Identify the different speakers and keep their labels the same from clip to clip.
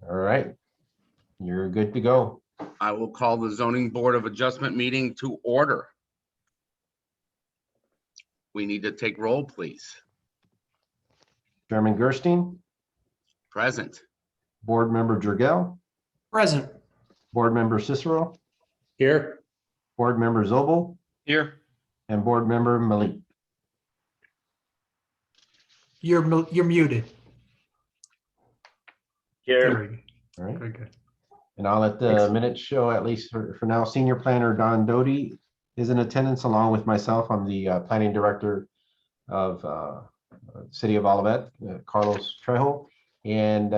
Speaker 1: All right, you're good to go.
Speaker 2: I will call the zoning board of adjustment meeting to order. We need to take roll, please.
Speaker 1: Chairman Gerstein,
Speaker 2: Present.
Speaker 1: Board Member Jurgel,
Speaker 3: Present.
Speaker 1: Board Member Cicero,
Speaker 3: Here.
Speaker 1: Board Member Zobel,
Speaker 3: Here.
Speaker 1: and Board Member Malik.
Speaker 3: You're muted.
Speaker 4: Here.
Speaker 3: Very good.
Speaker 1: All right,
Speaker 3: Very good.
Speaker 1: and I'll let the minutes show, at least for now, Senior Planner Don Doty is in attendance along with myself. I'm the Planning Director of City of Olivet, Carlos Trejo. And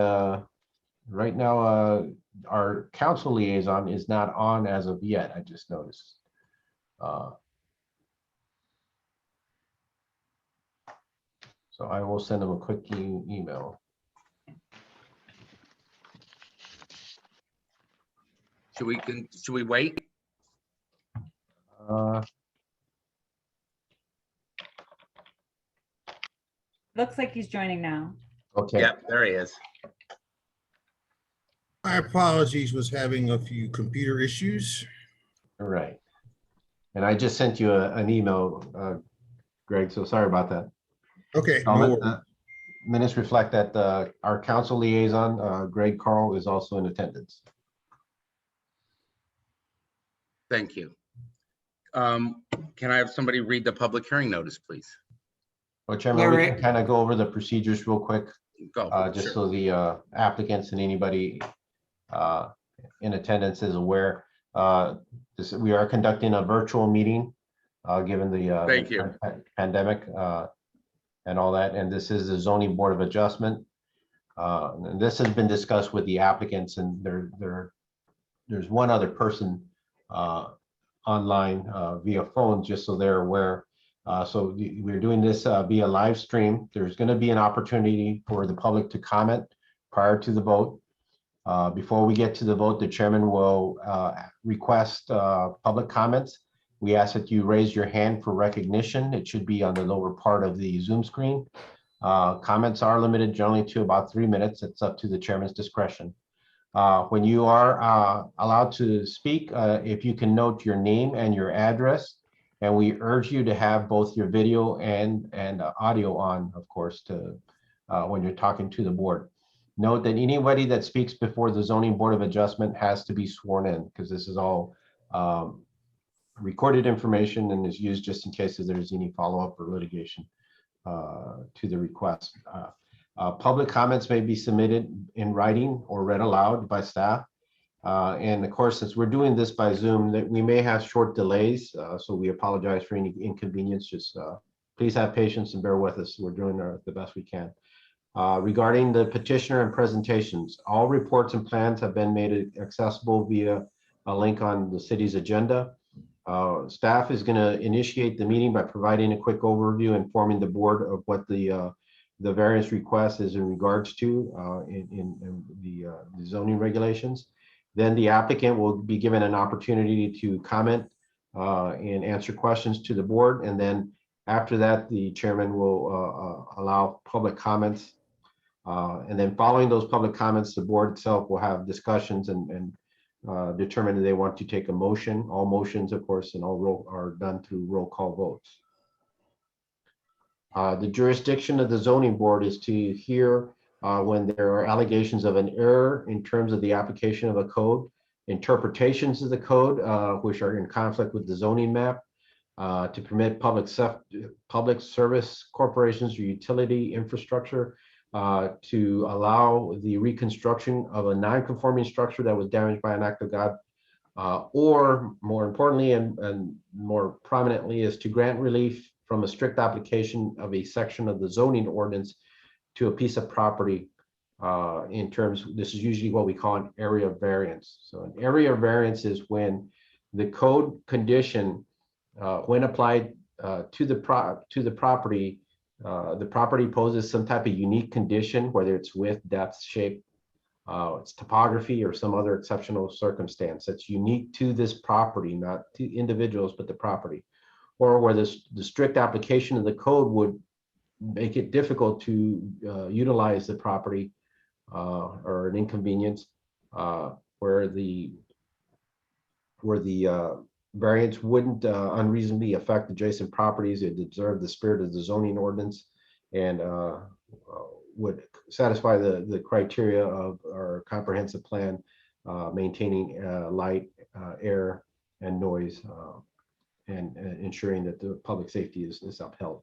Speaker 1: right now, our council liaison is not on as of yet, I just noticed. So I will send them a quick email.
Speaker 2: Should we wait?
Speaker 5: Looks like he's joining now.
Speaker 1: Okay.
Speaker 2: Yep, there he is.
Speaker 6: My apologies, was having a few computer issues.
Speaker 1: All right. And I just sent you an email, Greg, so sorry about that.
Speaker 6: Okay, no worries.
Speaker 1: Minutes reflect that our council liaison, Greg Carl, is also in attendance.
Speaker 2: Thank you. Can I have somebody read the public hearing notice, please?
Speaker 1: Well, Chairman, we can
Speaker 3: Larry.
Speaker 1: kind of go over the procedures real quick,
Speaker 2: Go.
Speaker 1: just
Speaker 2: Sure.
Speaker 1: so the applicants and anybody in attendance is aware. We are conducting a virtual meeting, given the
Speaker 2: Thank you.
Speaker 1: pandemic and all that. And this is the zoning board of adjustment. And this has been discussed with the applicants, and there's one other person online via phone, just so they're aware. So we're doing this via live stream. There's going to be an opportunity for the public to comment prior to the vote. Before we get to the vote, the chairman will request public comments. We ask that you raise your hand for recognition. It should be on the lower part of the Zoom screen. Comments are limited generally to about 3 minutes. It's up to the chairman's discretion. When you are allowed to speak, if you can note your name and your address, and we urge you to have both your video and audio on, of course, to when you're talking to the board. Note that anybody that speaks before the zoning board of adjustment has to be sworn in, because this is all recorded information and is used just in case if there's any follow-up or litigation to the request. Public comments may be submitted in writing or read aloud by staff. And of course, since we're doing this by Zoom, that we may have short delays, so we apologize for any inconvenience. Just please have patience and bear with us. We're doing the best we can. Regarding the petitioner and presentations, all reports and plans have been made accessible via a link on the city's agenda. Staff is going to initiate the meeting by providing a quick overview, informing the board of what the variance request is in regards to in the zoning regulations. Then the applicant will be given an opportunity to comment and answer questions to the board. And then after that, the chairman will allow public comments. And then following those public comments, the board itself will have discussions and determine if they want to take a motion. All motions, of course, and all are done through roll call votes. The jurisdiction of the zoning board is to hear when there are allegations of an error in terms of the application of a code, interpretations of the code, which are in conflict with the zoning map, to permit public service corporations or utility infrastructure to allow the reconstruction of a non-conforming structure that was damaged by an act of God, or more importantly and more prominently is to grant relief from a strict application of a section of the zoning ordinance to a piece of property in terms, this is usually what we call an area variance. So an area variance is when the code condition, when applied to the property poses some type of unique condition, whether it's width, depth, shape, it's topography, or some other exceptional circumstance that's unique to this property, not to individuals, but the property. Or where the strict application of the code would make it difficult to utilize the property or an inconvenience where the variance wouldn't unreasonably affect adjacent properties. It observed the spirit of the zoning ordinance and would satisfy the criteria of our comprehensive plan, maintaining light, air, and noise, and ensuring that the public safety is upheld.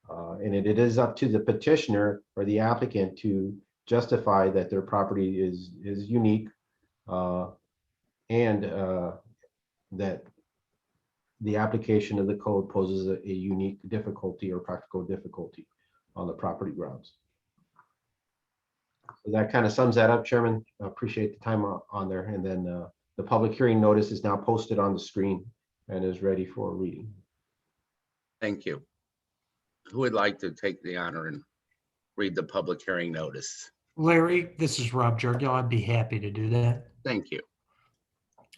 Speaker 1: And it is up to the petitioner or the applicant to justify that their property is unique, and that the application of the code poses a unique difficulty or practical difficulty on the property grounds. So that kind of sums that up, Chairman. I appreciate the time on there. And then the public hearing notice is now posted on the screen and is ready for reading.
Speaker 2: Thank you. Who would like to take the honor and read the public hearing notice?
Speaker 3: Larry, this is Rob Jorgel. I'd be happy to do that.
Speaker 2: Thank you.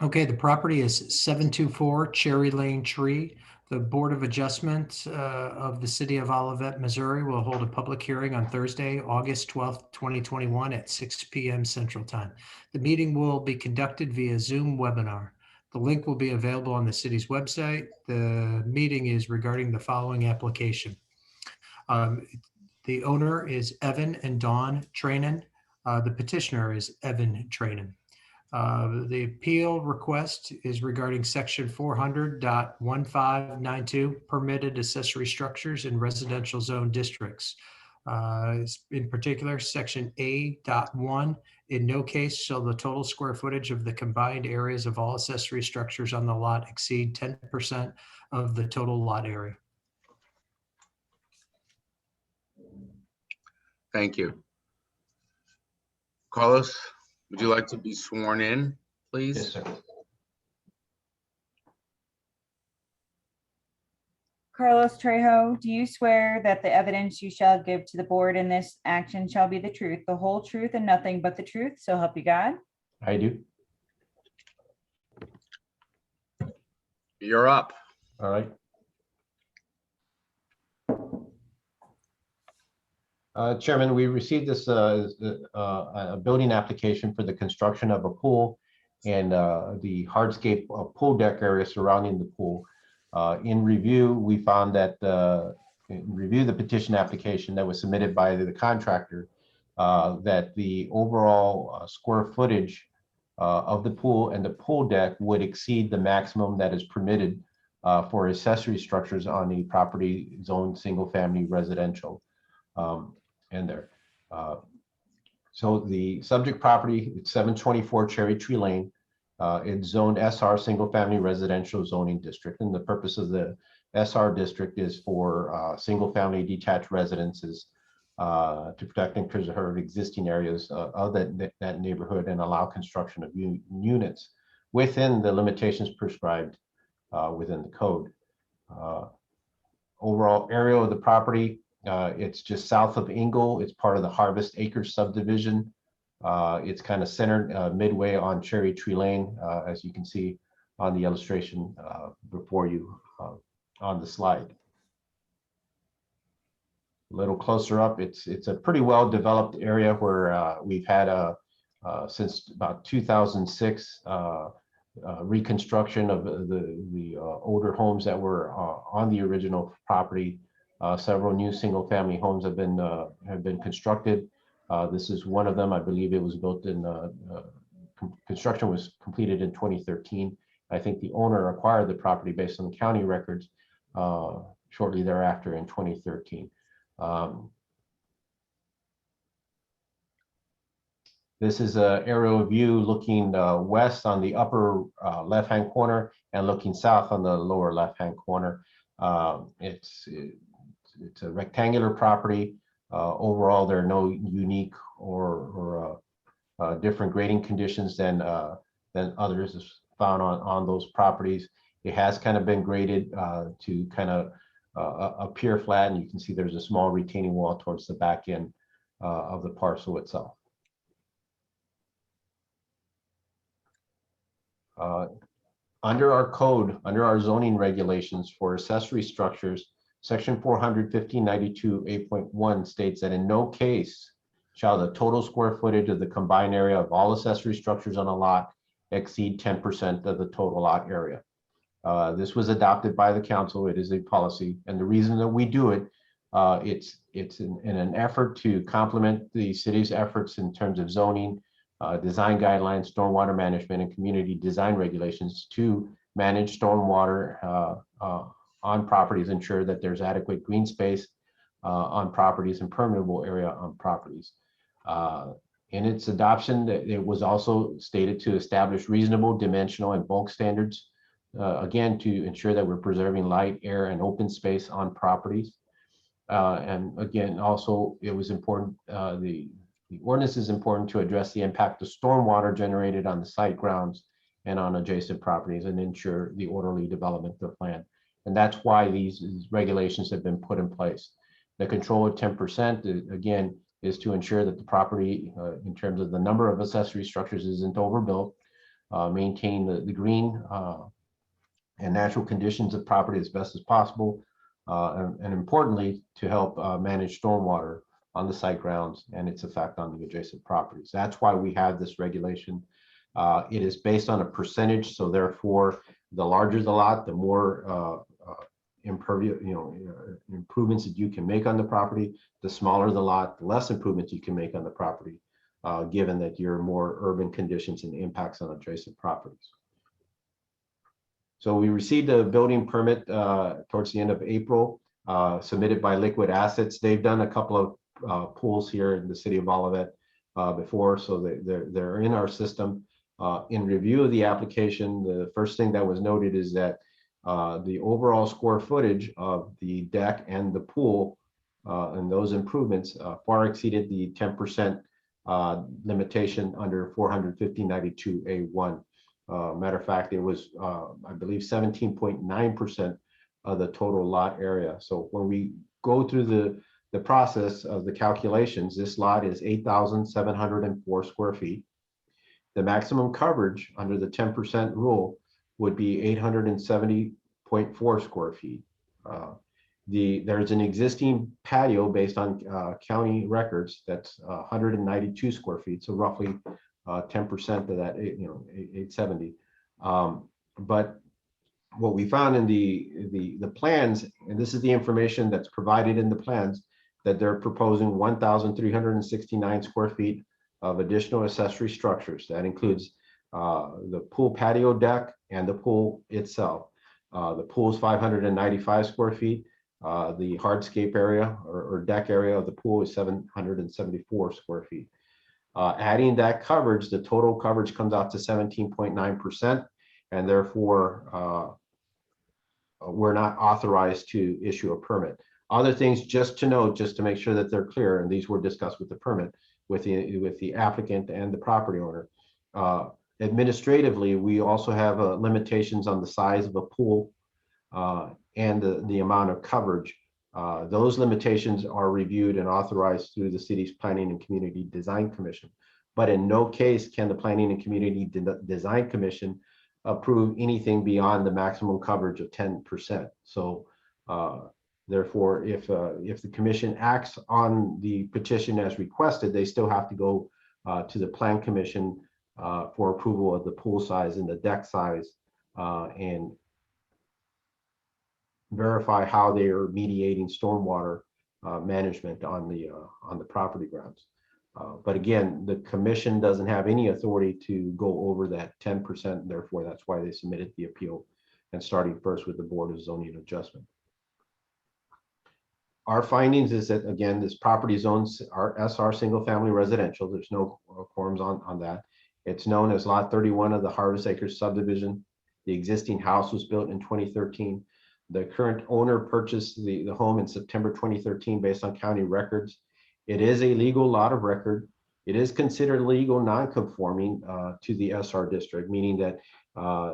Speaker 3: Okay, the property is 724 Cherry Lane Tree. The Board of Adjustment of the City of Olivet, Missouri will hold a public hearing on Thursday, August 12th, 2021 at 6 p.m. Central Time. The meeting will be conducted via Zoom webinar. The link will be available on the city's website. The meeting is regarding the following application. The owner is Evan and Dawn Trainin. The petitioner is Evan Trainin. The appeal request is regarding section 400.1592 permitted accessory structures in residential zone districts. In particular, section A.1, in no case shall the total square footage of the combined areas of all accessory structures on the lot exceed 10% of the total lot area.
Speaker 2: Thank you. Carlos, would you like to be sworn in, please?
Speaker 1: Yes, sir.
Speaker 5: Carlos Trejo, do you swear that the evidence you shall give to the board in this action shall be the truth, the whole truth, and nothing but the truth? So help you God.
Speaker 1: I do.
Speaker 2: You're up.
Speaker 1: All right. Chairman, we received this a building application for the construction of a pool and the hardscape pool deck area surrounding the pool. In review, we found that the petition application that was submitted by the contractor, that the overall square footage of the pool and the pool deck would exceed the maximum that is permitted for accessory structures on the property zone single family residential. In there. So the subject property, it's 724 Cherry Tree Lane. It's zoned SR single family residential zoning district. And the purpose of the SR district is for single family detached residences to protect and preserve existing areas of that neighborhood and allow construction of units within the limitations prescribed within the code. Overall area of the property, it's just south of Ingle. It's part of the Harvest Acres subdivision. It's kind of centered midway on Cherry Tree Lane, as you can see on the illustration before you on the slide. A little closer up, it's a pretty well developed area where we've had since about 2006 reconstruction of the older homes that were on the original property. Several new single family homes have been constructed. This is one of them. I believe it was built in construction was completed in 2013. I think the owner acquired the property based on the county records shortly thereafter in 2013. This is an aerial view looking west on the upper left-hand corner and looking south on the lower left-hand corner. It's a rectangular property. Overall, there are no unique or different grading conditions than others found on those properties. It has kind of been graded to kind of appear flat, and you can see there's a small retaining wall towards the back end of the parcel itself. Under our code, under our zoning regulations for accessory structures, Section 400, 1592, 8.1 states that in no case shall the total square footage of the combined area of all accessory structures on a lot exceed 10% of the total lot area. This was adopted by the council. It is a policy, and the reason that we do it, it's in an effort to complement the city's efforts in terms of zoning, design guidelines, stormwater management, and community design regulations to manage stormwater on properties, ensure that there's adequate green space on properties and permeable area on properties. In its adoption, it was also stated to establish reasonable dimensional and bulk standards, again, to ensure that we're preserving light, air, and open space on properties. And again, also, it was important, the ordinance is important to address the impact of stormwater generated on the site grounds and on adjacent properties and ensure the orderly development of land. And that's why these regulations have been put in place. The control of 10%, again, is to ensure that the property, in terms of the number of accessory structures, isn't overbuilt, maintain the green and natural conditions of property as best as possible, and importantly, to help manage stormwater on the site grounds and its effect on the adjacent properties. That's why we have this regulation. It is based on a percentage, so therefore, the larger the lot, the more improvements that you can make on the property. The smaller the lot, the less improvements you can make on the property, given that you're more urban conditions and impacts on adjacent properties. So we received a building permit towards the end of April, submitted by Liquid Assets. They've done a couple of pools here in the city of Olivet before, so they're in our system. In review of the application, the first thing that was noted is that the overall square footage of the deck and the pool and those improvements far exceeded the 10% limitation under 450-92A1. Matter of fact, it was, I believe, 17.9% of the total lot area. So when we go through the process of the calculations, this lot is 8,704 square feet. The maximum coverage under the 10% rule would be 870.4 square feet. There's an existing patio based on county records that's 192 square feet, so roughly 10% of that, 870. But what we found in the plans, and this is the information that's provided in the plans, that they're proposing 1,369 square feet of additional accessory structures. That includes the pool patio deck and the pool itself. The pool is 595 square feet. The hardscape area or deck area of the pool is 774 square feet. Adding that coverage, the total coverage comes out to 17.9%, and therefore we're not authorized to issue a permit. Other things just to note, just to make sure that they're clear, and these were discussed with the permit, with the applicant and the property owner. Administratively, we also have limitations on the size of a pool and the amount of coverage. Those limitations are reviewed and authorized through the city's Planning and Community Design Commission. But in no case can the Planning and Community Design Commission approve anything beyond the maximum coverage of 10%. So therefore, if the commission acts on the petition as requested, they still have to go to the Plan Commission for approval of the pool size and the deck size and verify how they are mediating stormwater management on the property grounds. But again, the commission doesn't have any authority to go over that 10%. Therefore, that's why they submitted the appeal, and starting first with the Board of Zoning Adjustment. Our findings is that, again, this property zones are SR single family residential. There's no quorums on that. It's known as Lot 31 of the Harvest Acres subdivision. The existing house was built in 2013. The current owner purchased the home in September 2013 based on county records. It is a legal lot of record. It is considered legal non-conforming to the SR district, meaning that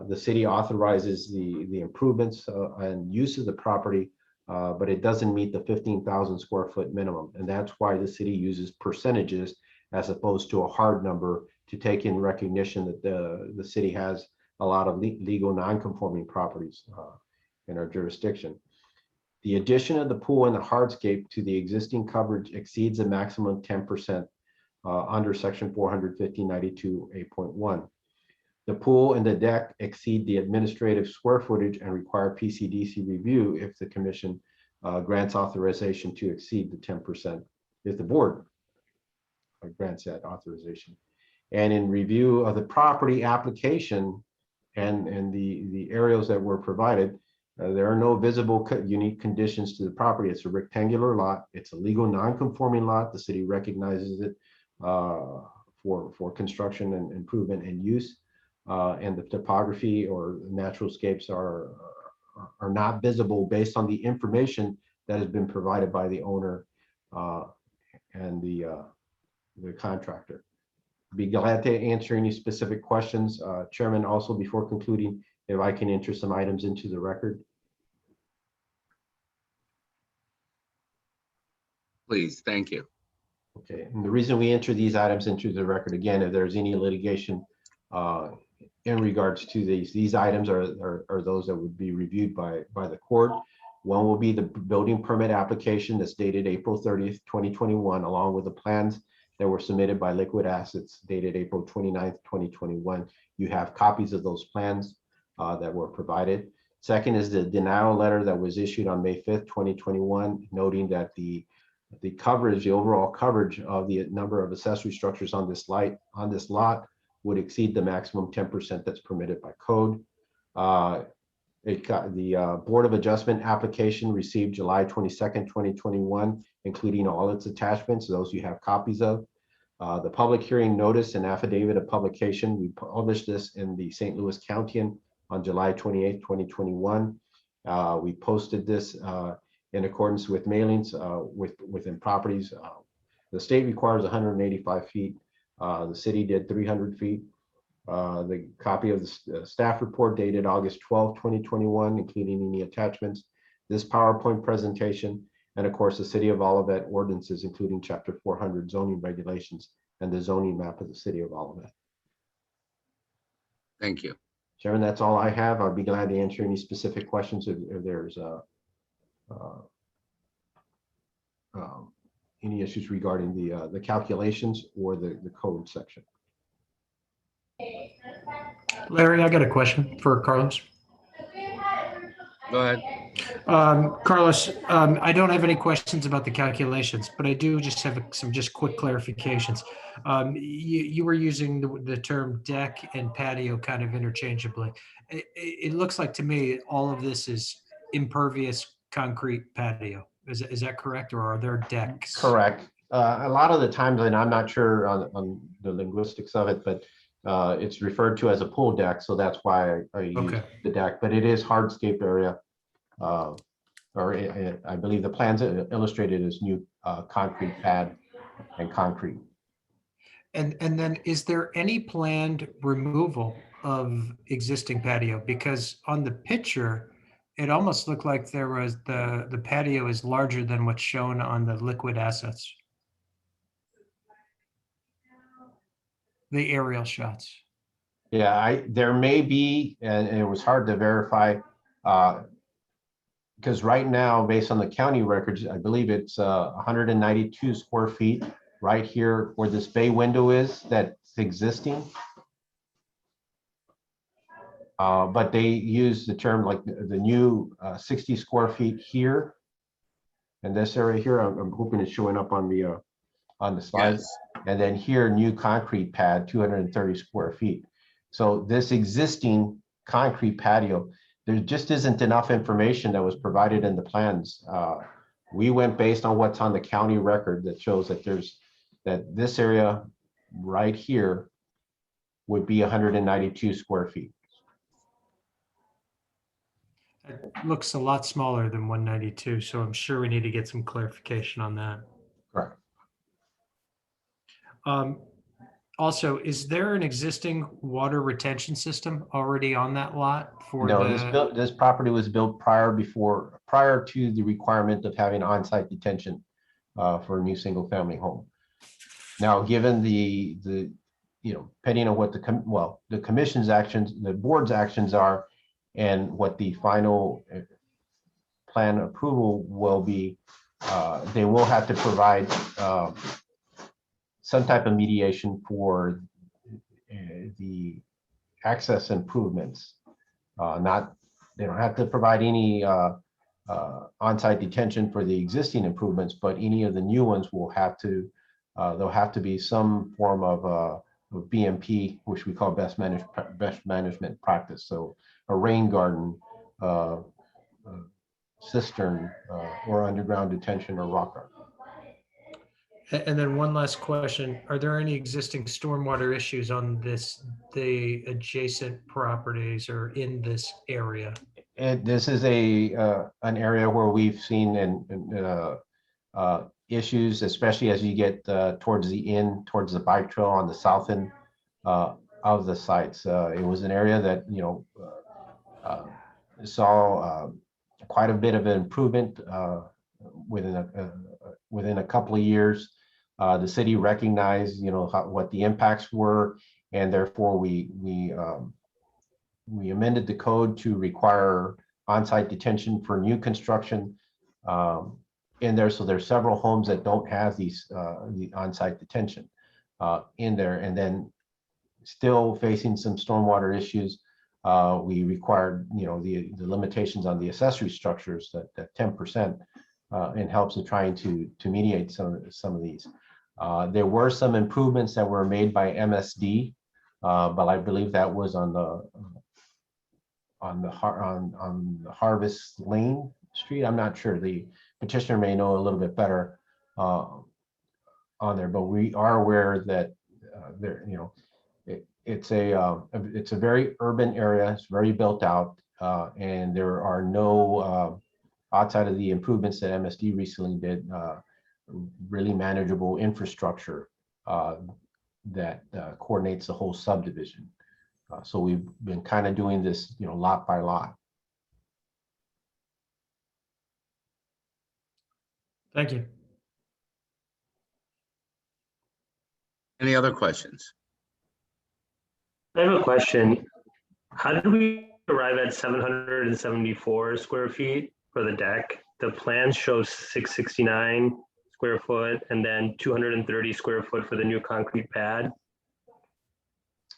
Speaker 1: the city authorizes the improvements and use of the property, but it doesn't meet the 15,000 square foot minimum. And that's why the city uses percentages as opposed to a hard number to take in recognition that the city has a lot of legal non-conforming properties in our jurisdiction. The addition of the pool and the hardscape to the existing coverage exceeds a maximum 10% under section 41592(a.1). The pool and the deck exceed the administrative square footage and require PCDC review if the commission grants authorization to exceed the 10%, if the board grants that authorization. And in review of the property application and the aerials that were provided, there are no visible unique conditions to the property. It's a rectangular lot. It's a legal non-conforming lot. The city recognizes it for construction and improvement and use. And the topography or natural scapes are not visible based on the information that has been provided by the owner and the contractor. Be glad to answer any specific questions. Chairman, also before concluding, if I can enter some items into the record.
Speaker 2: Please, thank you.
Speaker 1: Okay, and the reason we enter these items into the record, again, if there's any litigation in regards to these items are those that would be reviewed by the court. One will be the building permit application that's dated April 30th, 2021, along with the plans that were submitted by Liquid Assets dated April 29th, 2021. You have copies of those plans that were provided. Second is the denial letter that was issued on May 5th, 2021, noting that the coverage, the overall coverage of the number of accessory structures on this lot would exceed the maximum 10% that's permitted by code. It got the Board of Adjustment application received July 22nd, 2021, including all its attachments, those you have copies of. The public hearing notice and affidavit of publication, we published this in the St. Louis Countian on July 28th, 2021. We posted this in accordance with mailings within properties. The state requires 185 feet. The city did 300 feet. The copy of the staff report dated August 12, 2021, including any attachments, this PowerPoint presentation, and of course, the City of Olivet ordinances, including Chapter 400 zoning regulations and the zoning map of the City of Olivet.
Speaker 2: Thank you.
Speaker 1: Chairman, that's all I have. I'll be glad to answer any specific questions if there's any issues regarding the calculations or the code section.
Speaker 3: Larry, I got a question for Carlos.
Speaker 2: Go ahead.
Speaker 3: Carlos, I don't have any questions about the calculations, but I do just have some quick clarifications. You were using the term deck and patio kind of interchangeably. It looks like to me all of this is impervious concrete patio. Is that correct, or are there decks?
Speaker 1: Correct. A lot of the times, and I'm not sure on the linguistics of it, but it's referred to as a pool deck, so that's why I use the deck. But it is hardscape area, or I believe the plans illustrated as new concrete pad and concrete.
Speaker 3: And then, is there any planned removal of existing patio? Because on the picture, it almost looked like there was the patio is larger than what's shown on the Liquid Assets. The aerial shots.
Speaker 1: Yeah, there may be, and it was hard to verify, because right now, based on the county records, I believe it's 192 square feet right here where this bay window is that's existing. But they use the term like the new 60 square feet here. And this area here, I'm hoping it's showing up on the slide.
Speaker 2: Yes.
Speaker 1: And then here, new concrete pad, 230 square feet. So this existing concrete patio, there just isn't enough information that was provided in the plans. We went based on what's on the county record that shows that this area right here would be 192 square feet.
Speaker 3: It looks a lot smaller than 192, so I'm sure we need to get some clarification on that.
Speaker 1: Correct.
Speaker 3: Also, is there an existing water retention system already on that lot for
Speaker 1: No, this property was built prior to the requirement of having on-site detention for a new single-family home. Now, given the depending on what the commission's actions, the board's actions are, and what the final plan approval will be, they will have to provide some type of mediation for the access improvements. Not, they don't have to provide any on-site detention for the existing improvements, but any of the new ones will have to, there'll have to be some form of BMP, which we call best management practice. So a rain garden, cistern, or underground detention or rock garden.
Speaker 3: And then one last question. Are there any existing stormwater issues on the adjacent properties or in this area?
Speaker 1: And this is an area where we've seen issues, especially as you get towards the end, towards the bike trail on the south end of the sites. It was an area that, saw quite a bit of an improvement within a couple of years. The city recognized, what the impacts were, and therefore we amended the code to require on-site detention for new construction in there. So there's several homes that don't have the on-site detention in there, and then still facing some stormwater issues. We required, the limitations on the accessory structures, that 10%, in helps of trying to mediate some of these. There were some improvements that were made by MSD, but I believe that was on the Harvest Lane Street. I'm not sure. The petitioner may know a little bit better on there, but we are aware that there, it's a very urban area. It's very built out, and there are no outside of the improvements that MSD recently did, really manageable infrastructure that coordinates the whole subdivision. So we've been kind of doing this, lot by lot.
Speaker 3: Thank you.
Speaker 2: Any other questions?
Speaker 4: I have a question. How did we arrive at 774 square feet for the deck? The plan shows 669 square foot and then 230 square foot for the new concrete pad.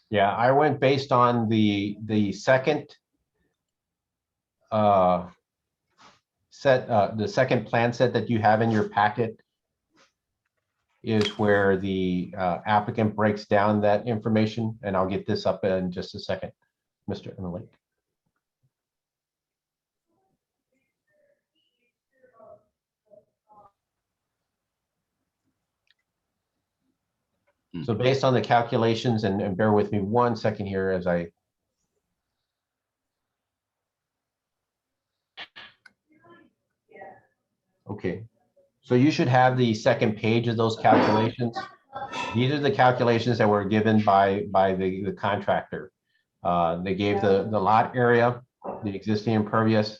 Speaker 1: Yeah, I went based on the second the second plan set that you have in your packet is where the applicant breaks down that information, and I'll get this up in just a second, Mr. Emily. So based on the calculations, and bear with me 1 second here as I. Okay, so you should have the second page of those calculations. These are the calculations that were given by the contractor. They gave the lot area, the existing impervious,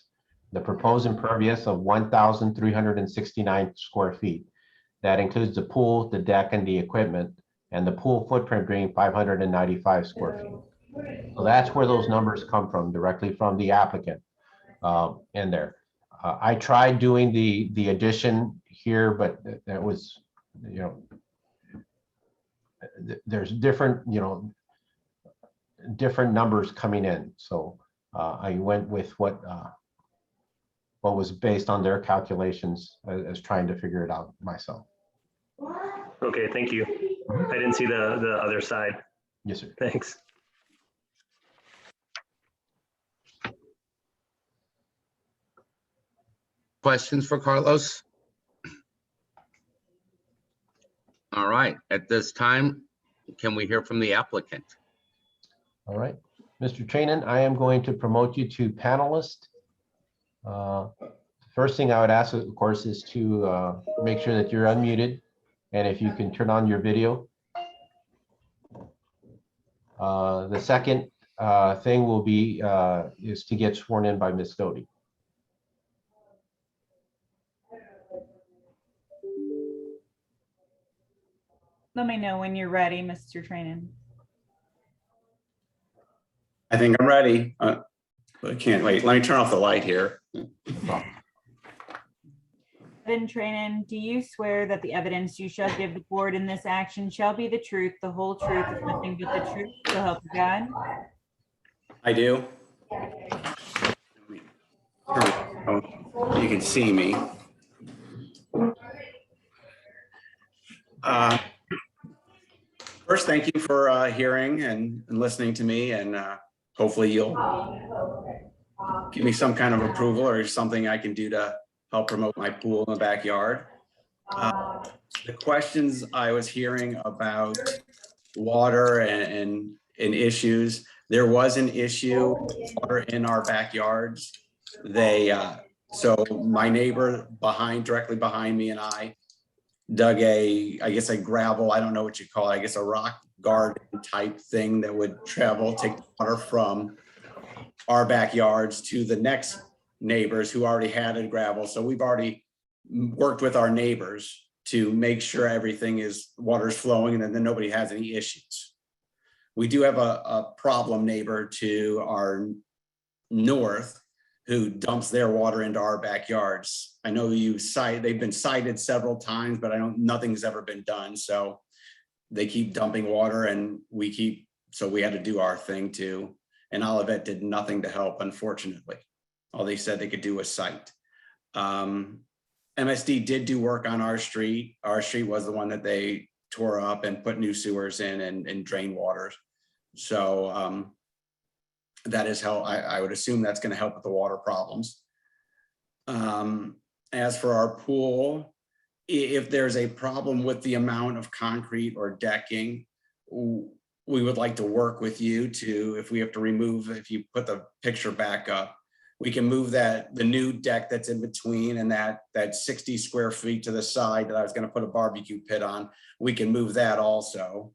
Speaker 1: the proposed impervious of 1,369 square feet. That includes the pool, the deck, and the equipment, and the pool footprint being 595 square feet. So that's where those numbers come from, directly from the applicant in there. I tried doing the addition here, but that was, there's different, different numbers coming in. So I went with what was based on their calculations as trying to figure it out myself.
Speaker 4: Okay, thank you. I didn't see the other side.
Speaker 1: Yes, sir.
Speaker 4: Thanks.
Speaker 2: Questions for Carlos? All right, at this time, can we hear from the applicant?
Speaker 1: All right, Mr. Trainin, I am going to promote you to panelist. First thing I would ask, of course, is to make sure that you're unmuted, and if you can turn on your video. The second thing will be is to get sworn in by Ms. Doty.
Speaker 5: Let me know when you're ready, Mr. Trainin.
Speaker 7: I think I'm ready. I can't wait. Let me turn off the light here.
Speaker 5: I Evan Trainin, do you swear that the evidence you shall give the board in this action shall be the truth, the whole truth, and nothing but the truth, so help you God?
Speaker 7: I do. You can see me. First, thank you for hearing and listening to me, and hopefully you'll give me some kind of approval or something I can do to help promote my pool in the backyard. The questions I was hearing about water and issues, there was an issue with water in our backyards. So my neighbor directly behind me and I dug I guess a gravel, I don't know what you call it, I guess a rock garden type thing that would take water from our backyards to the next neighbors who already had a gravel. So we've already worked with our neighbors to make sure water's flowing and then nobody has any issues. We do have a problem neighbor to our north who dumps their water into our backyards. I know they've been cited several times, but nothing's ever been done. So they keep dumping water and so we had to do our thing too. And Olivet did nothing to help, unfortunately. All they said they could do was cite. MSD did do work on our street. Our street was the one that they tore up and put new sewers in and drain waters. So that is how I would assume that's going to help with the water problems. As for our pool, if there's a problem with the amount of concrete or decking, we would like to work with you if we have to if you put the picture back up, we can move the new deck that's in between and that 60 square feet to the side that I was going to put a barbecue pit on. We can move that also.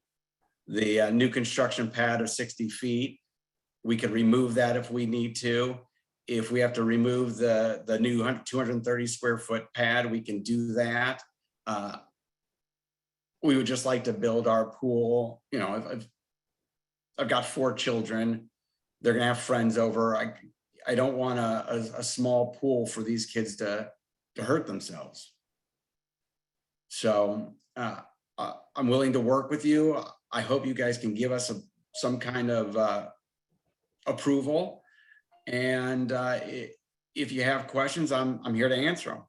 Speaker 7: The new construction pad of 60 feet, we could remove that if we need to. If we have to remove the new 230 square foot pad, we can do that. We would just like to build our pool. I've got 4 children. They're gonna have friends over. I don't want a small pool for these kids to hurt themselves. So I'm willing to work with you. I hope you guys can give us some kind of approval. And if you have questions, I'm here to answer them.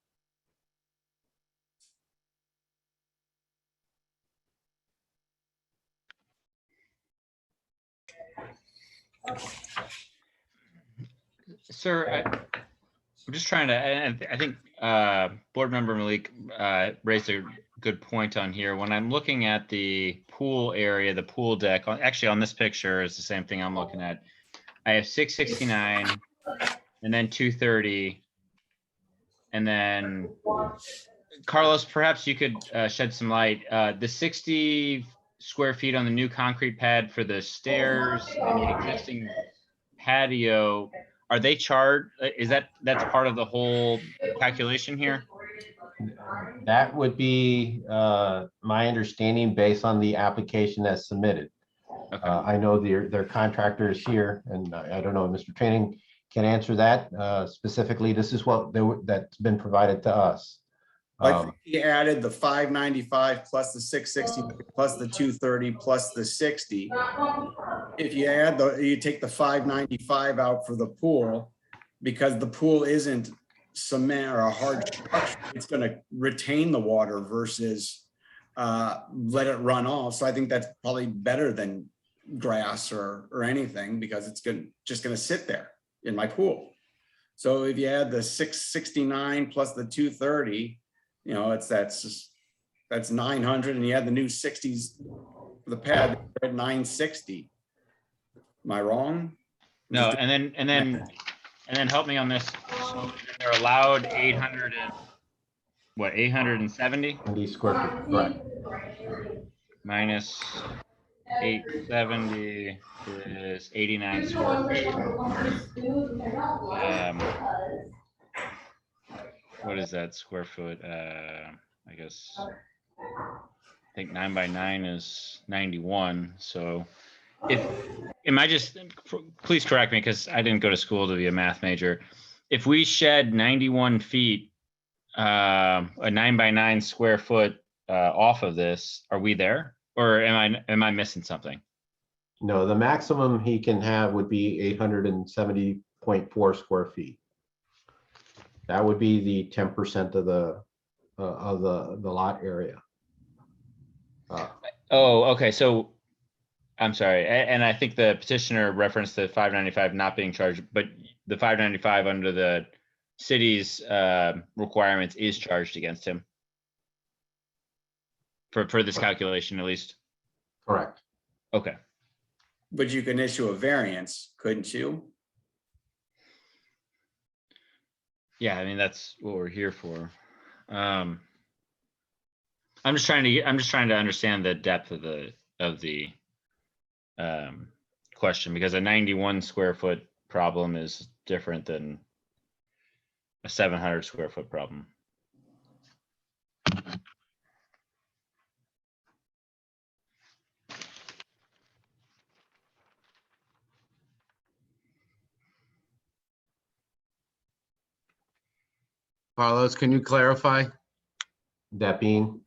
Speaker 8: Sir, I'm just trying to, and I think Board Member Malik raised a good point on here. When I'm looking at the pool area, the pool deck, actually on this picture is the same thing I'm looking at. I have 669 and then 230. And then Carlos, perhaps you could shed some light. The 60 square feet on the new concrete pad for the stairs and the existing patio, are they charged? That's part of the whole calculation here?
Speaker 1: That would be my understanding based on the application that's submitted.
Speaker 8: Okay.
Speaker 1: I know their contractor is here, and I don't know if Mr. Training can answer that specifically. This is that's been provided to us.
Speaker 7: I think he added the 595 plus the 660 plus the 230 plus the 60. If you you take the 595 out for the pool, because the pool isn't cement or a hard structure, it's going to retain the water versus let it run off. So I think that's probably better than grass or anything, because it's just going to sit there in my pool. So if you add the 669 plus the 230, that's 900, and you add the new 60s for the pad at 960. Am I wrong?
Speaker 8: No, and then help me on this. So they're allowed 870
Speaker 1: 70 square feet, right?
Speaker 8: minus 870 is 89 square feet. What is that square foot? I guess I think 9 by 9 is 91. So please correct me because I didn't go to school to be a math major. If we shed 91 feet a 9 by 9 square foot off of this, are we there? Or am I missing something?
Speaker 1: No, the maximum he can have would be 870.4 square feet. That would be the 10% of the lot area.
Speaker 8: Oh, okay, so I'm sorry, and I think the petitioner referenced the 595 not being charged, but the 595 under the city's requirements is charged against him for this calculation, at least.
Speaker 1: Correct.
Speaker 8: Okay.
Speaker 7: But you can issue a variance, couldn't you?
Speaker 8: Yeah, I mean, that's what we're here for. I'm just trying to understand the depth of the question, because a 91 square foot problem is different than a 700 square foot problem.
Speaker 2: Carlos, can you clarify
Speaker 1: That being,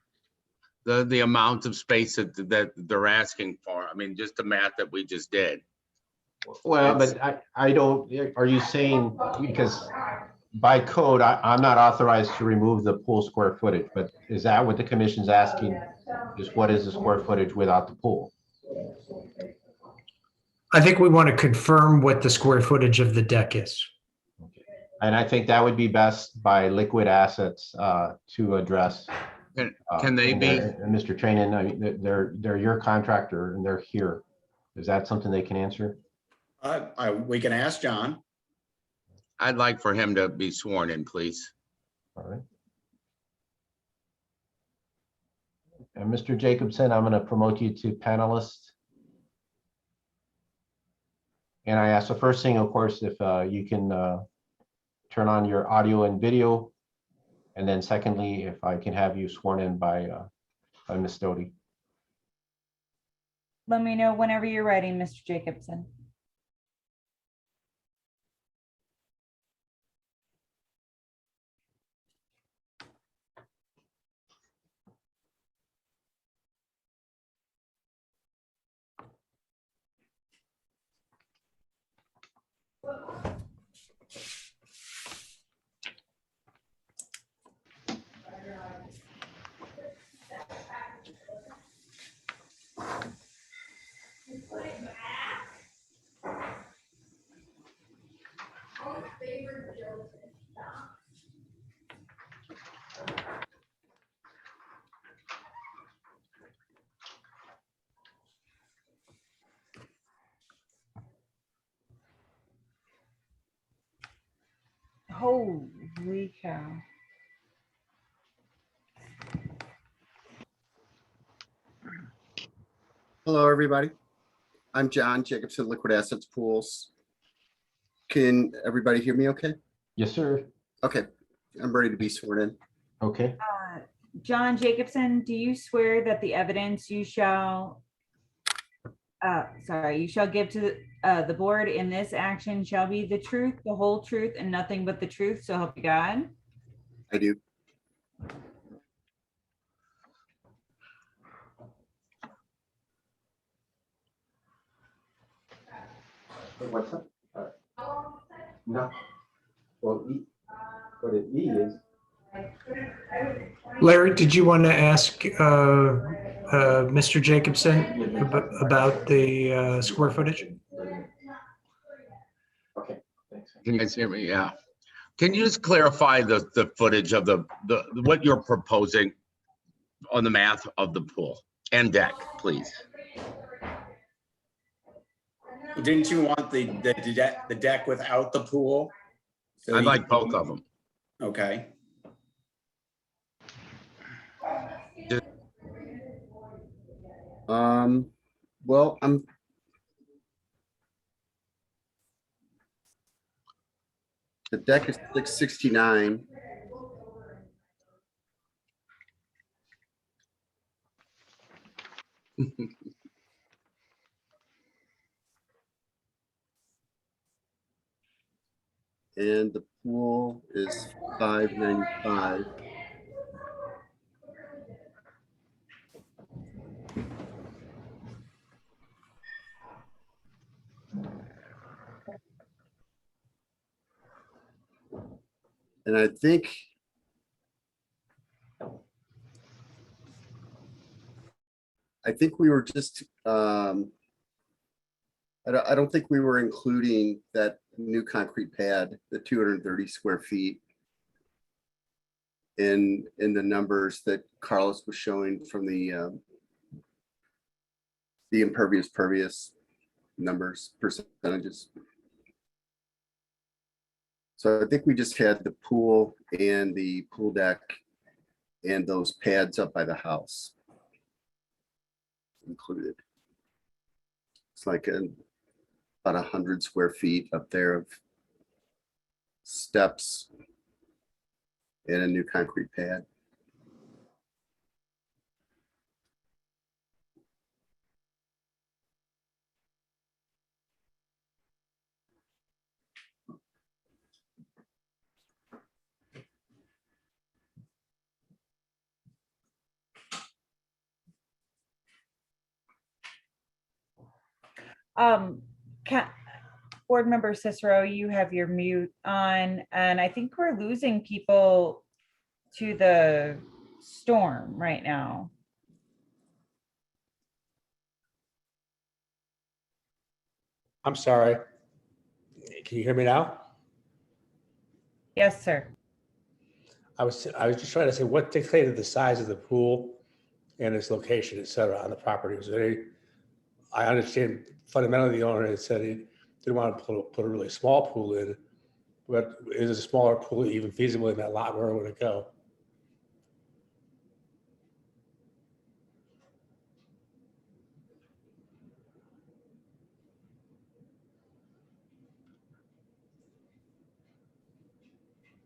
Speaker 2: the amount of space that they're asking for? I mean, just the math that we just did.
Speaker 1: well, but I don't, are you saying, because by code, I'm not authorized to remove the pool square footage, but is that what the commission's asking? Just what is the square footage without the pool?
Speaker 3: I think we want to confirm what the square footage of the deck is.
Speaker 1: And I think that would be best by liquid assets to address.
Speaker 2: Can they
Speaker 1: and
Speaker 2: be?
Speaker 1: Mr. Trainin, I mean, they're your contractor and they're here. Is that something they can answer?
Speaker 7: We can ask John.
Speaker 2: I'd like for him to be sworn in, please.
Speaker 1: All right. And Mr. Jacobson, I'm going to promote you to panelist. And I ask the first thing, of course, if you can turn on your audio and video. And then secondly, if I can have you sworn in by Ms. Doty.
Speaker 5: Let me know whenever you're ready, Mr. Jacobson. Holy cow.
Speaker 9: Hello, everybody. I'm John Jacobson, Liquid Assets Pools. Can everybody hear me okay?
Speaker 1: Yes, sir.
Speaker 9: Okay, I'm ready to be sworn in.
Speaker 1: Okay.
Speaker 5: John Jacobson, do you swear that the evidence you shall give to the board in this action shall be the truth, the whole truth, and nothing but the truth, so help you God?
Speaker 9: I do.
Speaker 1: What's up? No. Well, what it is.
Speaker 3: Larry, did you want to ask Mr. Jacobson about the square footage?
Speaker 1: Okay, thanks.
Speaker 2: Can you guys hear me? Yeah. Can you just clarify the footage of the what you're proposing on the math of the pool and deck, please?
Speaker 7: Didn't you want the deck without the pool? So
Speaker 2: I'd like both of them.
Speaker 7: Okay.
Speaker 9: Well, the deck is 669. and the pool is $595. And I think we were just, I don't think we were including that new concrete pad, the 230 square feet in the numbers that Carlos was showing from the impervious pervious numbers, percentages. So I think we just had the pool and the pool deck and those pads up by the house included. It's like about 100 square feet up there of steps and a new concrete pad.
Speaker 5: Ca- Board Member Cicero, you have your mute on, and I think we're losing people to the storm right now.
Speaker 10: I'm sorry. Can you hear me now?
Speaker 5: Yes, sir.
Speaker 10: I was just trying to say what dictated the size of the pool and its location, et cetera, on the property. Was there any, I understand fundamentally the owner had said he didn't want to put a really small pool in, but is a smaller pool even feasible in that lot? Where would it go?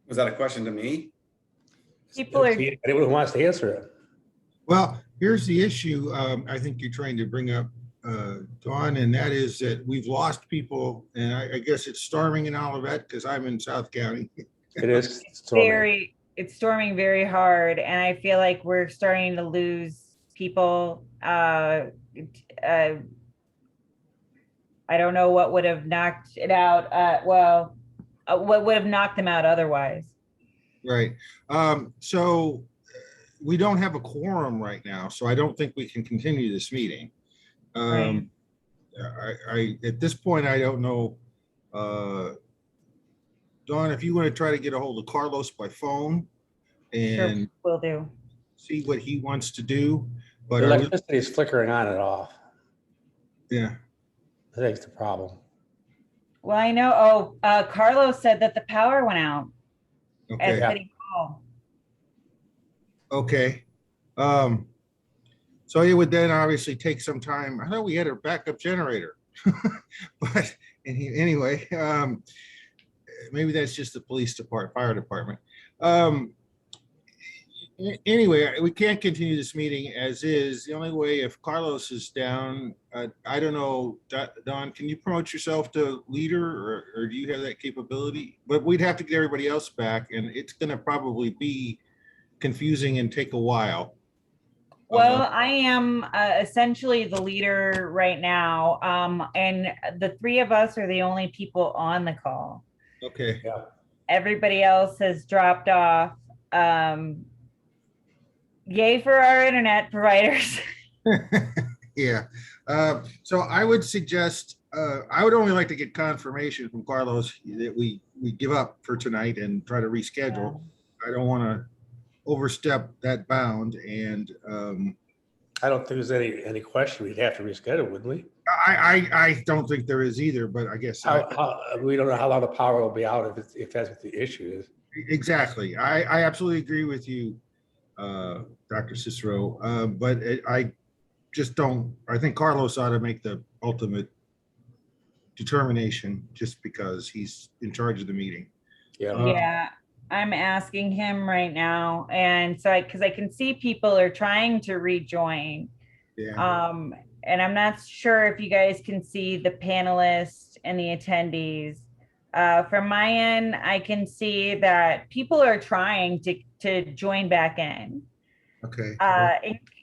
Speaker 7: Was that a question to me?
Speaker 5: People are,
Speaker 10: Anyone who wants to answer it.
Speaker 6: Well, here's the issue. I think you're trying to bring up, Dawn, and that is that we've lost people. And I guess it's storming in Olivet because I'm in South County.
Speaker 10: It is storming.
Speaker 5: it's storming very hard, and I feel like we're starting to lose people. I don't know what would have knocked it out. What would have knocked them out otherwise?
Speaker 6: Right. So we don't have a quorum right now, so I don't think we can continue this meeting.
Speaker 5: Right.
Speaker 6: I at this point, I don't know. Dawn, if you want to try to get a hold of Carlos by phone
Speaker 5: Sure,
Speaker 6: and
Speaker 5: will do.
Speaker 6: see what he wants to do. But
Speaker 10: The electricity is flickering on and off.
Speaker 6: yeah,
Speaker 10: I think it's the problem.
Speaker 5: Well, I know, Carlos said that the power went out at
Speaker 6: okay,
Speaker 5: City Hall.
Speaker 6: okay. So it would then obviously take some time. I thought we had a backup generator, but anyway, maybe that's just the police department, fire department. Anyway, we can't continue this meeting as is. The only way, if Carlos is down, I don't know, Don, can you promote yourself to leader, or do you have that capability? But we'd have to get everybody else back, and it's going to probably be confusing and take a while.
Speaker 5: Well, I am essentially the leader right now, and the three of us are the only people on the call.
Speaker 6: Okay.
Speaker 10: Yeah.
Speaker 5: Everybody else has dropped off. Yay for our internet providers.
Speaker 6: Yeah. So I would suggest, I would only like to get confirmation from Carlos that we give up for tonight and try to reschedule. I don't want to overstep that bound, and
Speaker 10: I don't think there's any question we'd have to reschedule, wouldn't we?
Speaker 6: I don't think there is either, but I guess
Speaker 10: We don't know how long the power will be out if that's what the issue is.
Speaker 6: exactly. I absolutely agree with you, Dr. Cicero, but I just don't. I think Carlos ought to make the ultimate determination just because he's in charge of the meeting.
Speaker 10: Yeah.
Speaker 5: Yeah, I'm asking him right now, and so because I can see people are trying to rejoin.
Speaker 6: Yeah.
Speaker 5: And I'm not sure if you guys can see the panelists and the attendees. From my end, I can see that people are trying to join back in,
Speaker 6: Okay.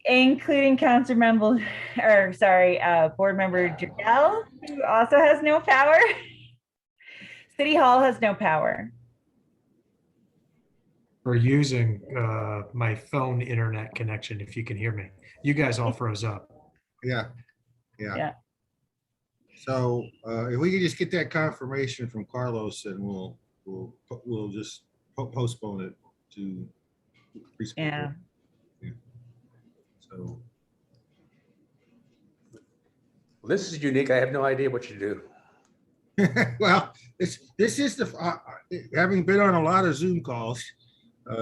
Speaker 5: including Council Member, or sorry, Board Member Jardel, who also has no power. City Hall has no power.
Speaker 3: For using my phone internet connection, if you can hear me. You guys all froze up.
Speaker 6: Yeah.
Speaker 5: Yeah.
Speaker 6: So if we could just get that confirmation from Carlos, and we'll just postpone it to.
Speaker 5: Yeah.
Speaker 6: So
Speaker 10: This is unique. I have no idea what you do.
Speaker 6: well, this is the having been on a lot of Zoom calls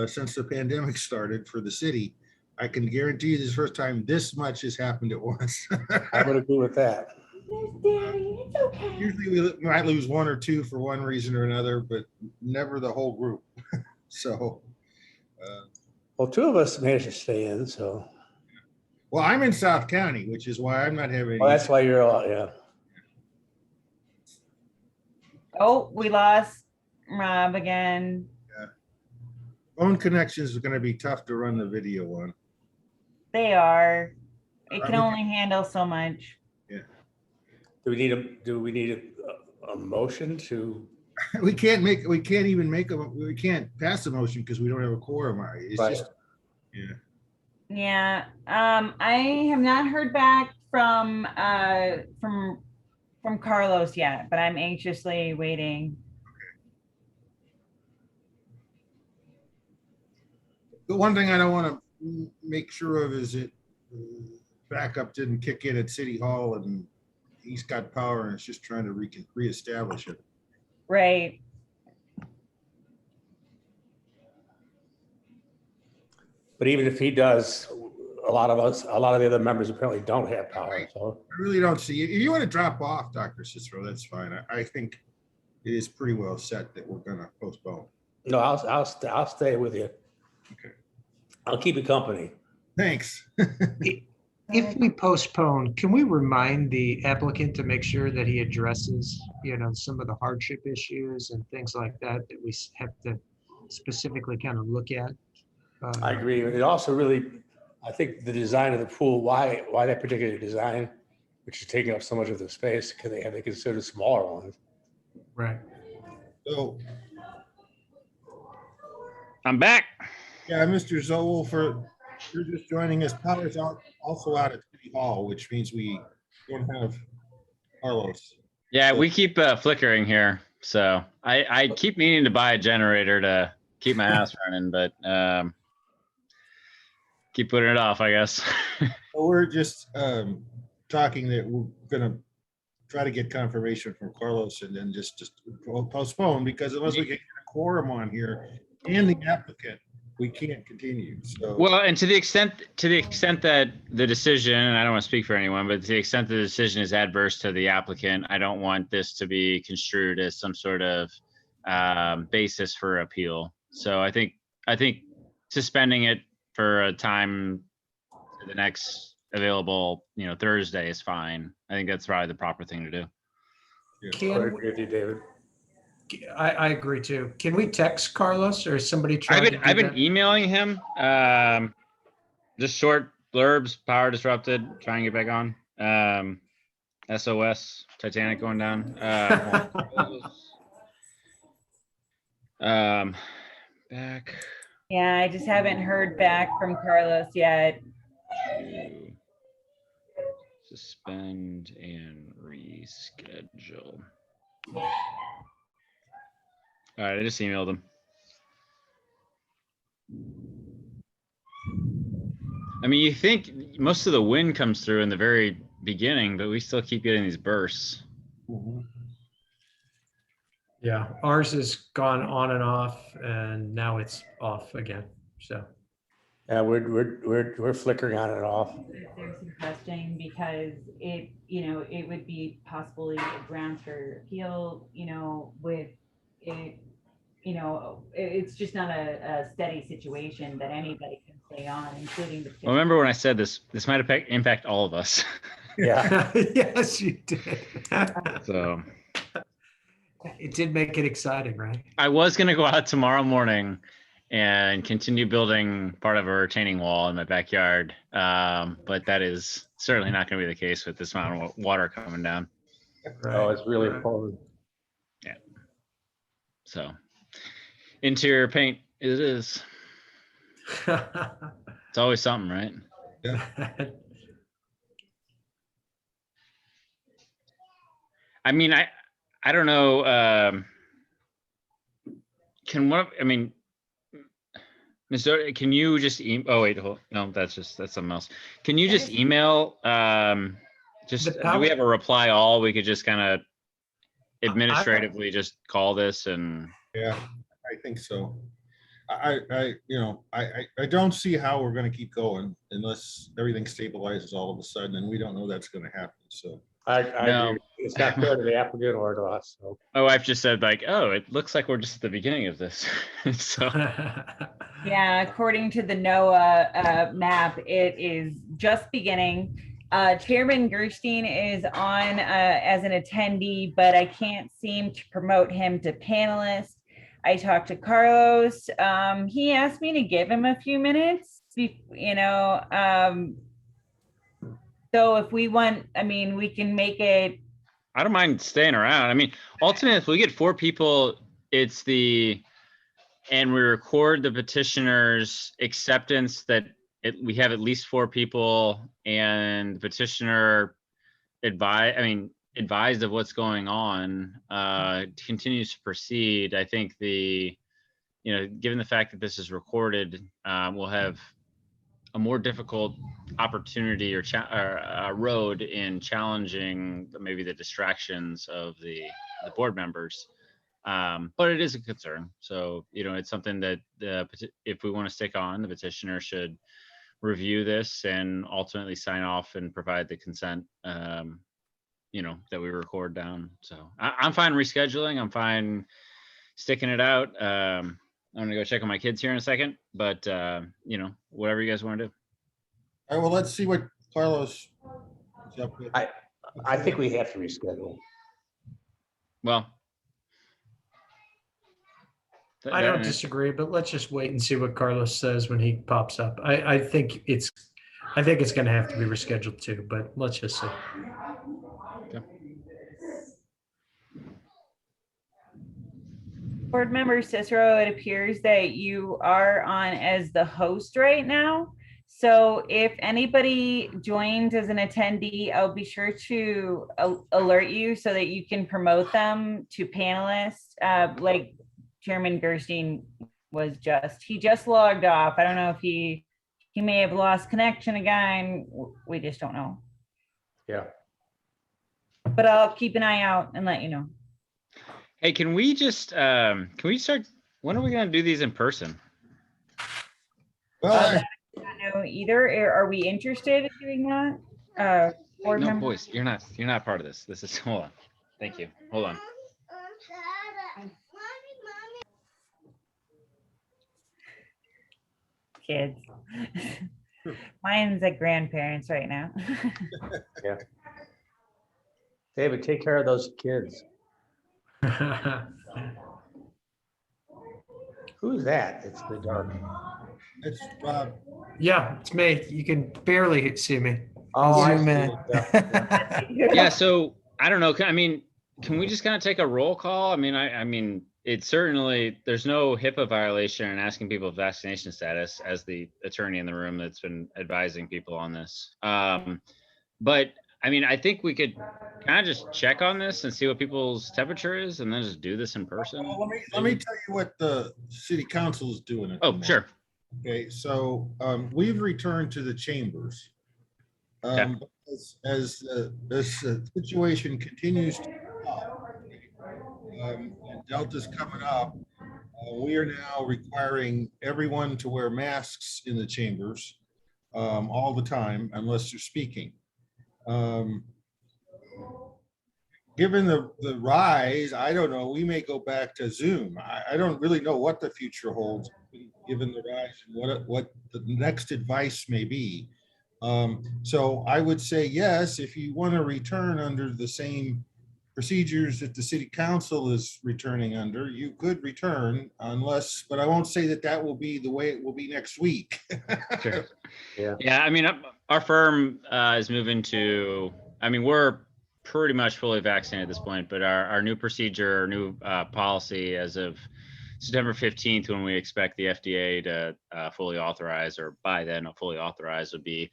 Speaker 6: since the pandemic started for the city. I can guarantee you this is the first time this much has happened at once.
Speaker 10: I would agree with that.
Speaker 5: It's okay.
Speaker 6: Usually we might lose one or two for one reason or another, but never the whole group. So,
Speaker 10: Well, two of us managed to stay in, so.
Speaker 6: well, I'm in South County, which is why I'm not having.
Speaker 10: Well, that's why you're all, yeah.
Speaker 5: Oh, we lost Rob again.
Speaker 6: Phone connections are going to be tough to run the video on.
Speaker 5: They are. It can only handle so much.
Speaker 10: Do we need a motion to?
Speaker 6: We can't pass the motion because we don't have a quorum. It's
Speaker 10: Right.
Speaker 6: just, yeah.
Speaker 5: Yeah. I have not heard back from Carlos yet, but I'm anxiously waiting.
Speaker 6: The one thing I don't want to make sure of is that backup didn't kick in at City Hall and he's got power and it's just trying to reestablish it.
Speaker 5: Right.
Speaker 10: But even if he does, a lot of the other members apparently don't have power, so.
Speaker 6: I really don't see it. If you want to drop off, Dr. Cicero, that's fine. I think it is pretty well set that we're going to postpone.
Speaker 10: No, I'll stay with you.
Speaker 6: Okay.
Speaker 10: I'll keep you company.
Speaker 6: Thanks.
Speaker 3: If we postpone, can we remind the applicant to make sure that he addresses, some of the hardship issues and things like that we have to specifically kind of look at?
Speaker 10: I agree. It also really, I think the design of the pool, why that particular design, which is taking up so much of the space, have they considered smaller ones?
Speaker 3: Right.
Speaker 6: So,
Speaker 8: I'm back.
Speaker 6: yeah, Mr. Zoll, you're just joining us. Power's also out at City Hall, which means we don't have Carlos.
Speaker 8: Yeah, we keep flickering here. So I keep meaning to buy a generator to keep my ass running, but keep putting it off, I guess.
Speaker 6: So we're just talking that we're going to try to get confirmation from Carlos and then just postpone, because unless we get a quorum on here and the applicant, we can't continue. So
Speaker 8: Well, and to the extent that the decision, and I don't want to speak for anyone, but to the extent the decision is adverse to the applicant, I don't want this to be construed as some sort of basis for appeal. So I think suspending it for a time to the next available, Thursday is fine. I think that's probably the proper thing to do.
Speaker 10: I agree with you, David.
Speaker 3: I agree too. Can we text Carlos or somebody try?
Speaker 8: I've been emailing him. Just short blurbs, power disrupted, try and get back on. SOS, Titanic going down. Back.
Speaker 5: Yeah, I just haven't heard back from Carlos yet.
Speaker 8: Suspend and reschedule. All right, I just emailed him. I mean, you think most of the wind comes through in the very beginning, but we still keep getting these bursts.
Speaker 3: Yeah, ours has gone on and off, and now it's off again. So.
Speaker 10: Yeah, we're flickering on and off.
Speaker 5: There's some question because it would be possibly a grounds for appeal, with it, it's just not a steady situation that anybody can stay on, including the.
Speaker 8: Well, remember when I said this might impact all of us.
Speaker 10: Yeah.
Speaker 3: Yes, you did.
Speaker 8: So.
Speaker 3: It did make it exciting, right?
Speaker 8: I was gonna go out tomorrow morning and continue building part of a retaining wall in my backyard. But that is certainly not gonna be the case with this amount of water coming down.
Speaker 10: Oh, it's really
Speaker 3: Right.
Speaker 10: cold.
Speaker 8: So interior paint, it is. It's always something, right? I mean, I don't know. I mean, Mr. Can you just oh wait, no, that's something else. Can you just email just do we have a reply all? We could just kind of administratively just call this and
Speaker 6: Yeah, I think so. I don't see how we're gonna keep going unless everything stabilizes all of a sudden, and we don't know that's gonna happen, so.
Speaker 10: I
Speaker 8: No.
Speaker 10: agree. It's not fair to the applicant or to us, so.
Speaker 8: my wife just said like, oh, it looks like we're just at the beginning of this. So
Speaker 5: Yeah, according to the NOAA map, it is just beginning. Chairman Gerstein is on as an attendee, but I can't seem to promote him to panelist. I talked to Carlos. He asked me to give him a few minutes, so if we want, I mean, we can make it.
Speaker 8: I don't mind staying around. I mean, ultimately, if we get 4 people, and we record the petitioner's acceptance that we have at least 4 people, and the petitioner advised of what's going on, continues to proceed. I think given the fact that this is recorded, we'll have a more difficult opportunity or road in challenging maybe the distractions of the board members. But it is a concern. So, it's something that if we want to stick on, the petitioner should review this and ultimately sign off and provide the consent, that we record down. So I'm fine rescheduling. I'm fine sticking it out. I'm gonna go check on my kids here in a second, but whatever you guys want to do.
Speaker 6: All right, well, let's see what Carlos is up with.
Speaker 10: I think we have to reschedule.
Speaker 8: Well,
Speaker 3: I don't disagree, but let's just wait and see what Carlos says when he pops up. I think it's going to have to be rescheduled too, but let's just see.
Speaker 5: Board member Cicero, it appears that you are on as the host right now. So if anybody joins as an attendee, I'll be sure to alert you so that you can promote them to panelists. Like Chairman Gerstein he just logged off. I don't know if he may have lost connection again. We just don't know.
Speaker 10: Yeah.
Speaker 5: But I'll keep an eye out and let you know.
Speaker 8: Hey, can we start, when are we going to do these in person?
Speaker 6: Well,
Speaker 5: I don't know either. Are we interested in doing that? Board
Speaker 8: No,
Speaker 5: member?
Speaker 8: boys, you're not part of this. This is, hold on. Thank you. Hold on.
Speaker 5: Kids. Mine's at grandparents right now.
Speaker 10: Yeah. David, take care of those kids. Who's that? It's the dark.
Speaker 6: it's Rob.
Speaker 3: Yeah, it's me. You can barely see me.
Speaker 10: Oh, I
Speaker 3: Zoom
Speaker 10: see.
Speaker 3: in.
Speaker 8: Yeah, so I don't know. I mean, can we just kind of take a roll call? I mean, it's certainly, there's no HIPAA violation in asking people vaccination status as the attorney in the room that's been advising people on this. But I mean, I think we could kind of just check on this and see what people's temperature is and then just do this in person.
Speaker 6: Well, let me tell you what the city council is doing. at the
Speaker 8: Oh,
Speaker 6: moment.
Speaker 8: sure.
Speaker 6: Okay, so we've returned to the chambers.
Speaker 8: Okay.
Speaker 6: As this situation continues to and Delta's coming up, we are now requiring everyone to wear masks in the chambers all the time unless they're speaking. Given the rise, I don't know, we may go back to Zoom. I don't really know what the future holds, given the rise and what the next advice may be. So I would say, yes, if you want to return under the same procedures that the city council is returning under, you could return unless, but I won't say that that will be the way it will be next week.
Speaker 8: Sure.
Speaker 10: Yeah.
Speaker 8: Yeah, I mean, our firm is moving to, I mean, we're pretty much fully vaccinated at this point, but our new procedure, our new policy as of September 15th, when we expect the FDA to fully authorize, or by then fully authorize, would be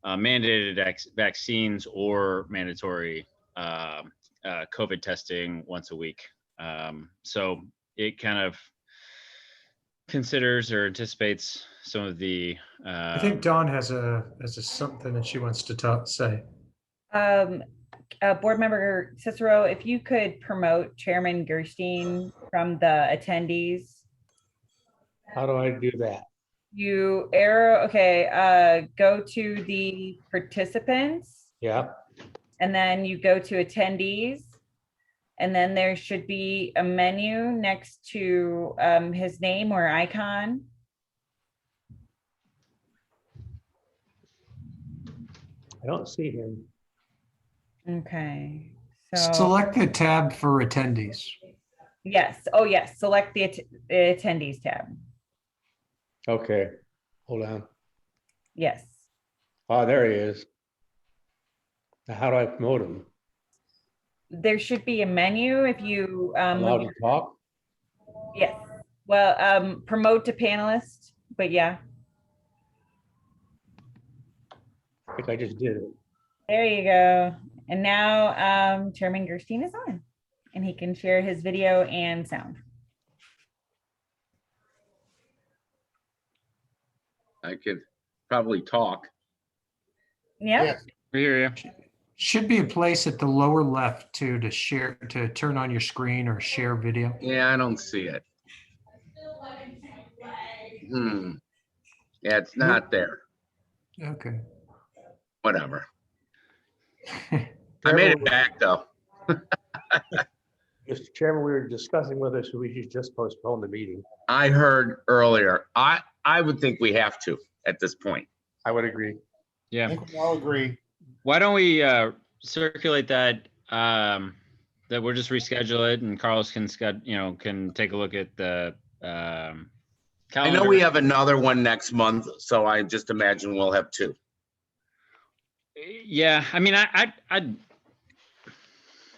Speaker 8: mandated vaccines or mandatory COVID testing once a week. So it kind of considers or anticipates some of the.
Speaker 3: I think Dawn has a something that she wants to say.
Speaker 5: Board member Cicero, if you could promote Chairman Gerstein from the attendees.
Speaker 10: How do I do that?
Speaker 5: You arrow, okay, go to the participants
Speaker 10: Yeah.
Speaker 5: and then you go to attendees. And then there should be a menu next to his name or icon.
Speaker 10: I don't see him.
Speaker 5: Okay, so
Speaker 3: Select the tab for attendees.
Speaker 5: yes, oh yes, select the attendees tab.
Speaker 10: Okay, hold on.
Speaker 5: Yes,
Speaker 10: Oh, there he is. Now, how do I promote him?
Speaker 5: there should be a menu if you
Speaker 10: Allowed to talk?
Speaker 5: yes, well, promote to panelist, but yeah,
Speaker 10: I think I just did it.
Speaker 5: there you go. And now Chairman Gerstein is on and he can share his video and sound.
Speaker 2: I could probably talk.
Speaker 5: Yeah.
Speaker 6: Yes.
Speaker 8: We hear you.
Speaker 3: Should be a place at the lower left too to share, to turn on your screen or share video.
Speaker 2: Yeah, I don't see it. Yeah, it's not there.
Speaker 3: Okay.
Speaker 2: Whatever. I made it back though.
Speaker 10: Mr. Chairman, we were discussing whether we should just postpone the meeting.
Speaker 2: I heard earlier. I would think we have to at this point.
Speaker 10: I would agree.
Speaker 6: I
Speaker 8: Yeah.
Speaker 6: think we all agree.
Speaker 8: Why don't we circulate that that we'll just reschedule it and Carlos can can take a look at the
Speaker 2: I
Speaker 8: calendar.
Speaker 2: know we have another one next month, so I just imagine we'll have two.
Speaker 8: Yeah, I mean, I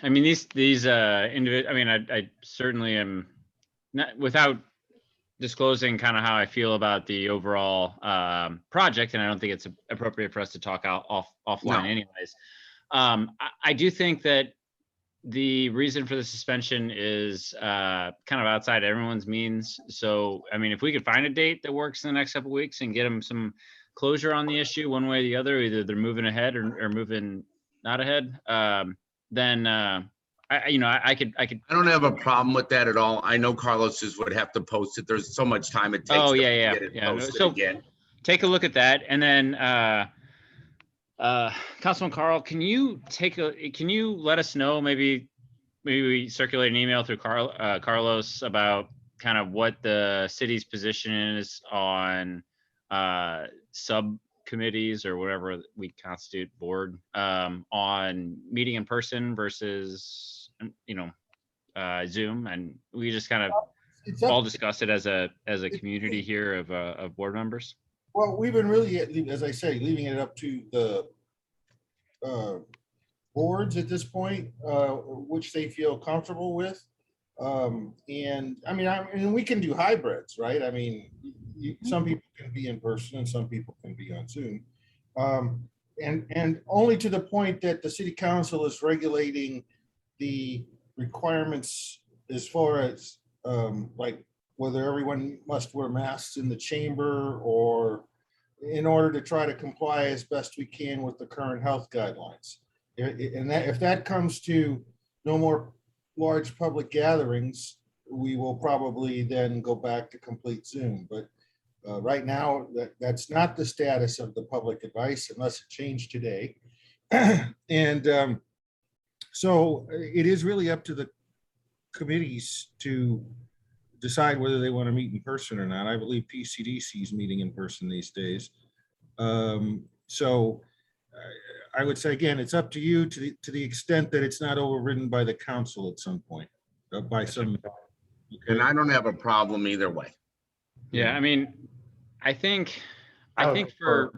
Speaker 8: mean these individual. I mean, I certainly am not, without disclosing kind of how I feel about the overall project, and I don't think it's appropriate for us to talk offline
Speaker 2: No.
Speaker 8: anyways. I do think that the reason for the suspension is kind of outside everyone's means. So, I mean, if we could find a date that works in the next couple of weeks and get them some closure on the issue one way or the other, either they're moving ahead or moving not ahead, then I could.
Speaker 2: I don't have a problem with that at all. I know Carlos's would have to post it. There's so much time it takes.
Speaker 8: Oh,
Speaker 2: to
Speaker 8: yeah.
Speaker 2: get it
Speaker 8: No,
Speaker 2: posted
Speaker 8: so
Speaker 2: again.
Speaker 8: take a look at that, and then Councilman Carl, can you let us know, maybe we circulate an email through Carlos about kind of what the city's position is on subcommittees or whatever we constitute board on meeting in person versus Zoom, and we just kind of
Speaker 6: It's
Speaker 8: all
Speaker 6: up,
Speaker 8: discuss it as a community here of board members.
Speaker 6: well, we've been really, as I say, leaving it up to the boards at this point, which they feel comfortable with. And I mean, we can do hybrids, right? I mean, some people can be in person and some people can be on Zoom. And only to the point that the city council is regulating the requirements as far as like whether everyone must wear masks in the chamber or in order to try to comply as best we can with the current health guidelines. And that, if that comes to no more large public gatherings, we will probably then go back to complete Zoom. But right now, that's not the status of the public advice unless it changed today. And so it is really up to the committees to decide whether they want to meet in person or not. I believe PCDC is meeting in person these days. So I would say, again, it's up to you to the extent that it's not overridden by the council at some point, by some.
Speaker 2: And I don't have a problem either way.
Speaker 8: Yeah, I mean, I think
Speaker 10: I would
Speaker 8: for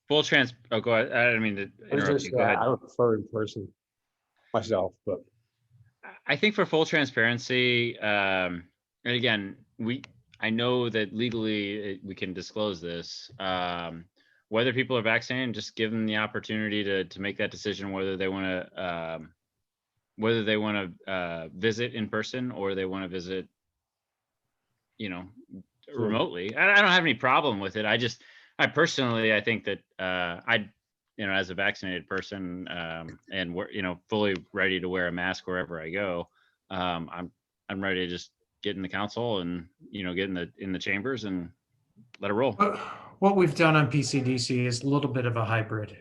Speaker 8: full oh, go ahead. I didn't mean to interrupt you. Go ahead.
Speaker 10: I would prefer in person myself, but
Speaker 8: I think for full transparency, and again, I know that legally we can disclose this. Whether people are vaccinated, just give them the opportunity to make that decision whether they want to visit in person or they want to visit, remotely. I don't have any problem with it. I personally, I think that as a vaccinated person, and we're, fully ready to wear a mask wherever I go, I'm ready to just get in the council and, get in the chambers and let it roll.
Speaker 3: What we've done on PCDC is a little bit of a hybrid.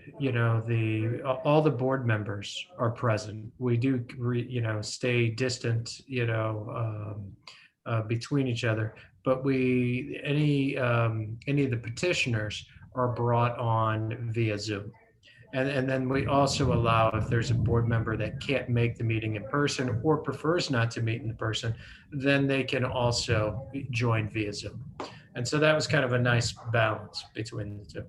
Speaker 3: All the board members are present. We do, stay distant, between each other, but any of the petitioners are brought on via Zoom. And then we also allow, if there's a board member that can't make the meeting in person or prefers not to meet in person, then they can also join via Zoom. And so that was kind of a nice balance between the two.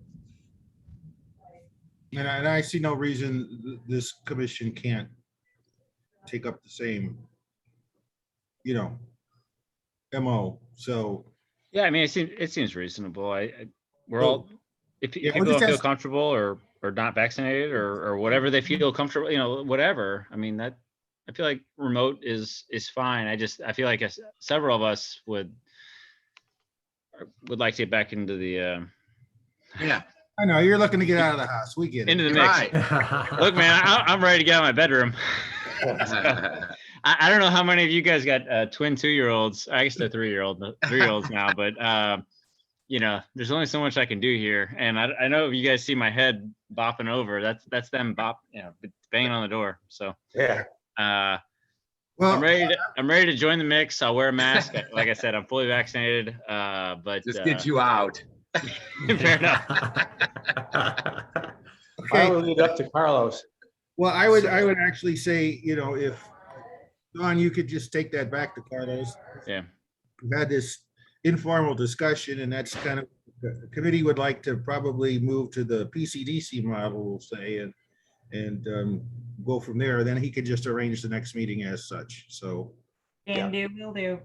Speaker 6: And I see no reason this commission can't take up the same, MO. So.
Speaker 8: Yeah, I mean, it seems reasonable. We're all, if people
Speaker 6: just
Speaker 8: don't feel comfortable or not vaccinated or whatever they feel comfortable, whatever. I mean, I feel like remote is fine. I feel like several of us would like to get back into the
Speaker 2: Yeah.
Speaker 6: I know you're looking to get out of the house. We get it.
Speaker 8: into the mix.
Speaker 2: Right.
Speaker 8: Look, man, I'm ready to get out of my bedroom. I don't know how many of you guys got twin 2-year-olds. I guess they're 3-year-olds now, but there's only so much I can do here. And I know if you guys see my head bopping over, that's them banging on the door. So
Speaker 10: yeah.
Speaker 6: Well,
Speaker 8: I'm ready to join the mix. I'll wear a mask. Like I said, I'm fully vaccinated. But
Speaker 2: Just get you out.
Speaker 8: fair enough.
Speaker 10: I
Speaker 6: okay.
Speaker 10: will leave it up to Carlos.
Speaker 6: Well, I would actually say, if Don, you could just take that back to Carlos.
Speaker 8: Yeah.
Speaker 6: We've had this informal discussion, and that's kind of, the committee would like to probably move to the PCDC model, we'll say, and go from there. Then he could just arrange the next meeting as such. So.
Speaker 5: Will do.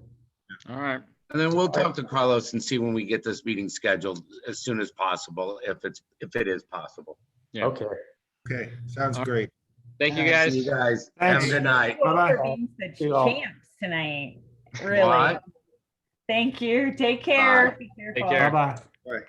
Speaker 8: All right.
Speaker 2: And then we'll talk to Carlos and see when we get this meeting scheduled as soon as possible, if it is possible.
Speaker 8: Yeah.
Speaker 6: Okay, sounds great.
Speaker 8: Thank you, guys.
Speaker 2: See you guys.
Speaker 3: Thanks.
Speaker 2: Have a good night.
Speaker 3: Bye-bye.
Speaker 5: You're being such
Speaker 10: See you all.
Speaker 5: champs tonight. Really.
Speaker 2: What?
Speaker 5: Thank you. Take care.
Speaker 2: Bye.
Speaker 5: Be careful.
Speaker 8: Take care.
Speaker 3: Bye-bye.
Speaker 6: All right.